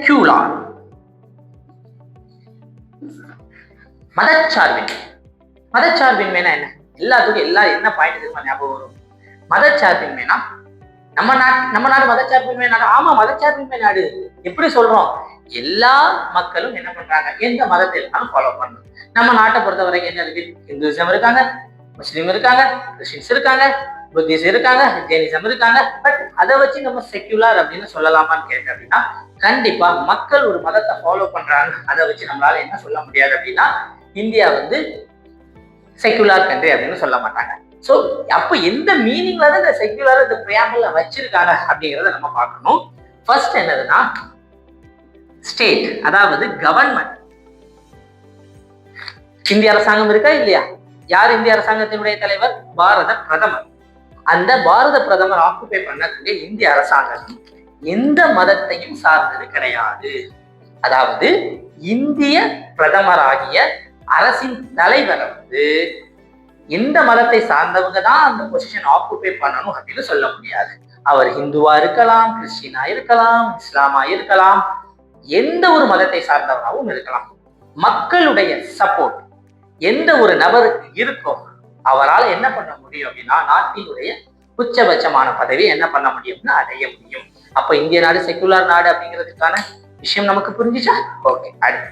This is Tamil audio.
செக்யூலார். மதச்சார்பின்மை. மதச்சார்பின்மைனா என்ன? எல்லாத்துக்கும் என்ன பாயிண்ட் தெரியுமா ஞாபகம் வரும்? மதச்சார்பின்மைனா நம்ம நாடு மதச்சார்பின்மை நாடு. ஆமா, மதச்சார்பின்மை நாடு. எப்படி சொல்றோம்? எல்லா மக்களும் என்ன பண்றாங்க? எந்த மதத்தை இருந்தாலும் ஃபாலோ பண்ணணும். நம்ம நாட்டை பொறுத்த வரைக்கும் என்ன இருக்கு? இந்துவிசம் இருக்காங்க, முஸ்லீம் இருக்காங்க, கிறிஸ்டின்ஸ் இருக்காங்க, புத்திஸ்ட் இருக்காங்க, ஜெயினிசம் இருக்காங்க. பட் அதை வச்சு நம்ம செக்யூலர் அப்படின்னு சொல்லலாமான்னு கேட்டேன் அப்படின்னா, கண்டிப்பா மக்கள் ஒரு மதத்தை ஃபாலோ பண்றாங்க, அதை வச்சு நம்மளால என்ன சொல்ல முடியாது அப்படின்னா இந்தியா செக்யூலர் கண்ட்ரி அப்படின்னு சொல்ல மாட்டாங்க. ஸோ அப்போ எந்த மீனிங்ல தான் இந்த செக்யூலர் இந்த பிரியாம்பிள்ல வச்சிருக்காங்க அப்படிங்கிறத நம்ம பார்க்கணும். ஃபர்ஸ்ட் என்னதுன்னா ஸ்டேட், அதாவது கவர்மெண்ட். இந்திய அரசாங்கம் இருக்கா இல்லையா? யார் இந்திய அரசாங்கத்தினுடைய தலைவர்? பாரத பிரதமர். அந்த பாரத பிரதமர் ஆக்குபை பண்ணக்கூடிய இந்திய அரசாங்கம் எந்த மதத்தையும் சார்ந்தது கிடையாது. அதாவது இந்திய பிரதமராகிய அரசின் தலைவர் எந்த மதத்தை சார்ந்தவங்க தான் அந்த பொசிஷன் ஆக்குபை பண்ணணும் அப்படின்னு சொல்ல முடியாது. அவர் ஹிந்துவா இருக்கலாம், கிறிஸ்டினா இருக்கலாம், இஸ்லாமா இருக்கலாம், எந்த ஒரு மதத்தை சார்ந்தவராகவும் இருக்கலாம். மக்களுடைய சப்போர்ட் எந்த ஒரு நபருக்கு இருக்கோ அவரால் என்ன பண்ண முடியும் அப்படின்னா நாட்டினுடைய உச்சபட்சமான பதவி என்ன பண்ண முடியும்னா அடைய முடியும். அப்ப இந்திய நாடு செக்குலர் நாடு அப்படிங்கிறதுக்கான விஷயம் நமக்கு புரிஞ்சுச்சா? ஓகே, அடுத்து